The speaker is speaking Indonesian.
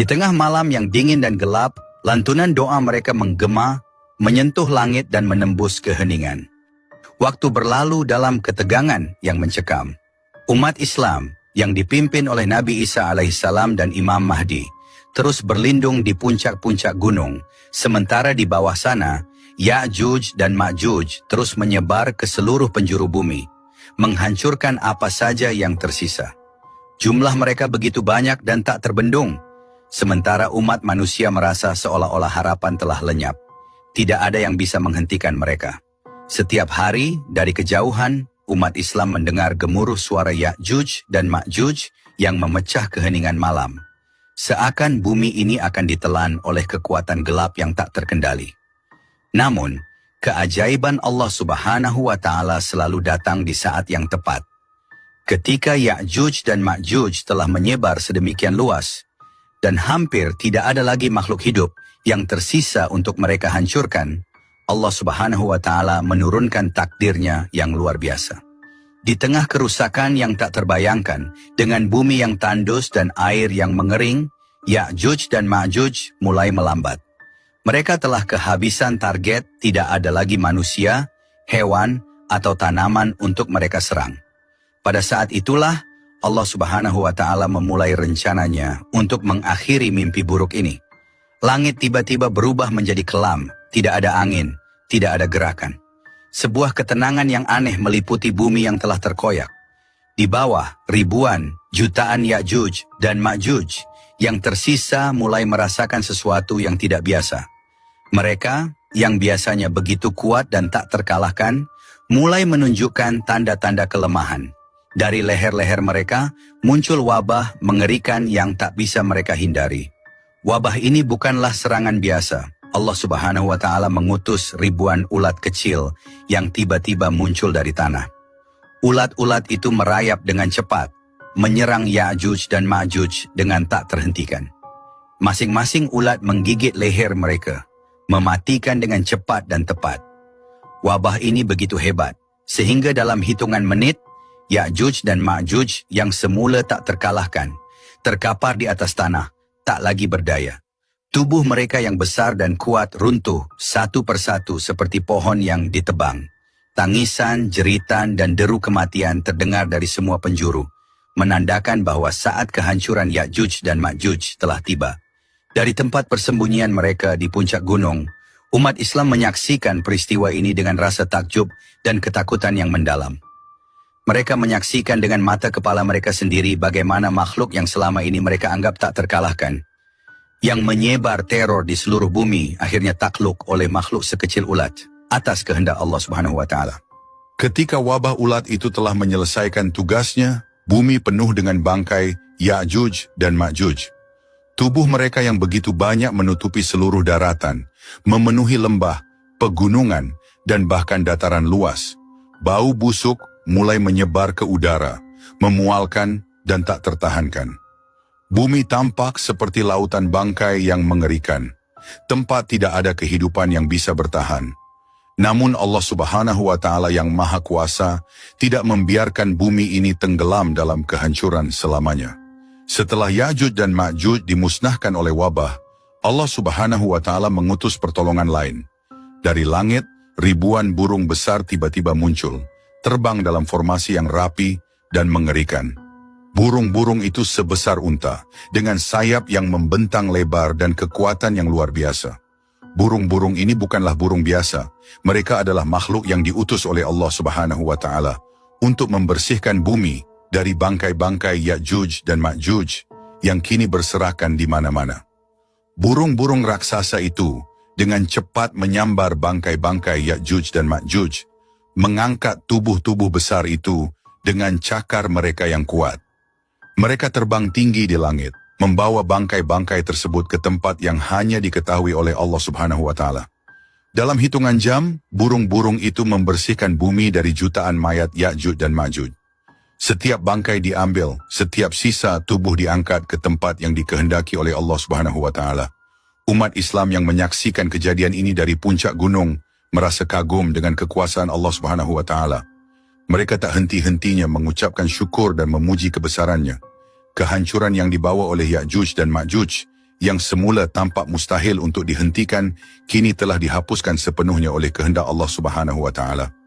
Di tengah malam yang dingin dan gelap, lantunan doa mereka menggema, menyentuh langit dan menembus keheningan. Waktu berlalu dalam ketegangan yang mencekam. Umat Islam yang dipimpin oleh Nabi Isa alaihissalam dan Imam Mahdi terus berlindung di puncak-puncak gunung, sementara di bawah sana, Ya'juj dan Ma'juj terus menyebar ke seluruh penjuru bumi, menghancurkan apa saja yang tersisa. Jumlah mereka begitu banyak dan tak terbendung, sementara umat manusia merasa seolah-olah harapan telah lenyap. Tidak ada yang bisa menghentikan mereka. Setiap hari, dari kejauhan, umat Islam mendengar gemuruh suara Ya'juj dan Ma'juj yang memecah keheningan malam. Seakan bumi ini akan ditelan oleh kekuatan gelap yang tak terkendali. Namun, keajaiban Allah Subhanahu wa Ta'ala selalu datang di saat yang tepat. Ketika Ya'juj dan Ma'juj telah menyebar sedemikian luas, dan hampir tidak ada lagi makhluk hidup yang tersisa untuk mereka hancurkan, Allah Subhanahu wa Ta'ala menurunkan takdirnya yang luar biasa. Di tengah kerusakan yang tak terbayangkan, dengan bumi yang tandus dan air yang mengering, Ya'juj dan Ma'juj mulai melambat. Mereka telah kehabisan target, tidak ada lagi manusia, hewan, atau tanaman untuk mereka serang. Pada saat itulah, Allah Subhanahu wa Ta'ala memulai rencananya untuk mengakhiri mimpi buruk ini. Langit tiba-tiba berubah menjadi kelam, tidak ada angin, tidak ada gerakan. Sebuah ketenangan yang aneh meliputi bumi yang telah terkoyak. Di bawah, ribuan, jutaan Ya'juj dan Ma'juj yang tersisa mulai merasakan sesuatu yang tidak biasa. Mereka, yang biasanya begitu kuat dan tak terkalahkan, mulai menunjukkan tanda-tanda kelemahan. Dari leher-leher mereka, muncul wabah mengerikan yang tak bisa mereka hindari. Wabah ini bukanlah serangan biasa. Allah Subhanahu wa Ta'ala mengutus ribuan ulat kecil yang tiba-tiba muncul dari tanah. Ulat-ulat itu merayap dengan cepat, menyerang Ya'juj dan Ma'juj dengan tak terhentikan. Masing-masing ulat menggigit leher mereka, mematikan dengan cepat dan tepat. Wabah ini begitu hebat, sehingga dalam hitungan menit, Ya'juj dan Ma'juj yang semula tak terkalahkan, terkapar di atas tanah, tak lagi berdaya. Tubuh mereka yang besar dan kuat runtuh satu persatu seperti pohon yang ditebang. Tangisan, jeritan, dan deru kematian terdengar dari semua penjuru, menandakan bahwa saat kehancuran Ya'juj dan Ma'juj telah tiba. Dari tempat persembunyian mereka di puncak gunung, umat Islam menyaksikan peristiwa ini dengan rasa takjub dan ketakutan yang mendalam. Mereka menyaksikan dengan mata kepala mereka sendiri bagaimana makhluk yang selama ini mereka anggap tak terkalahkan, yang menyebar teror di seluruh bumi, akhirnya takluk oleh makhluk sekecil ulat atas kehendak Allah Subhanahu wa Ta'ala. Ketika wabah ulat itu telah menyelesaikan tugasnya, bumi penuh dengan bangkai Ya'juj dan Ma'juj. Tubuh mereka yang begitu banyak menutupi seluruh daratan, memenuhi lembah, pegunungan, dan bahkan dataran luas. Bau busuk mulai menyebar ke udara, memualkan dan tak tertahankan. Bumi tampak seperti lautan bangkai yang mengerikan. Tempat tidak ada kehidupan yang bisa bertahan. Namun Allah Subhanahu wa Ta'ala yang Maha Kuasa tidak membiarkan bumi ini tenggelam dalam kehancuran selamanya. Setelah Ya'juj dan Ma'juj dimusnahkan oleh wabah, Allah Subhanahu wa Ta'ala mengutus pertolongan lain. Dari langit, ribuan burung besar tiba-tiba muncul, terbang dalam formasi yang rapi dan mengerikan. Burung-burung itu sebesar unta, dengan sayap yang membentang lebar dan kekuatan yang luar biasa. Burung-burung ini bukanlah burung biasa, mereka adalah makhluk yang diutus oleh Allah Subhanahu wa Ta'ala untuk membersihkan bumi dari bangkai-bangkai Ya'juj dan Ma'juj yang kini berserakan di mana-mana. Burung-burung raksasa itu dengan cepat menyambar bangkai-bangkai Ya'juj dan Ma'juj, mengangkat tubuh-tubuh besar itu dengan cakar mereka yang kuat. Mereka terbang tinggi di langit, membawa bangkai-bangkai tersebut ke tempat yang hanya diketahui oleh Allah Subhanahu wa Ta'ala. Dalam hitungan jam, burung-burung itu membersihkan bumi dari jutaan mayat Ya'juj dan Ma'juj. Setiap bangkai diambil, setiap sisa tubuh diangkat ke tempat yang dikehendaki oleh Allah Subhanahu wa Ta'ala. Umat Islam yang menyaksikan kejadian ini dari puncak gunung merasa kagum dengan kekuasaan Allah Subhanahu wa Ta'ala. Mereka tak henti-hentinya mengucapkan syukur dan memuji kebesarannya. Kehancuran yang dibawa oleh Ya'juj dan Ma'juj yang semula tampak mustahil untuk dihentikan, kini telah dihapuskan sepenuhnya oleh kehendak Allah Subhanahu wa Ta'ala.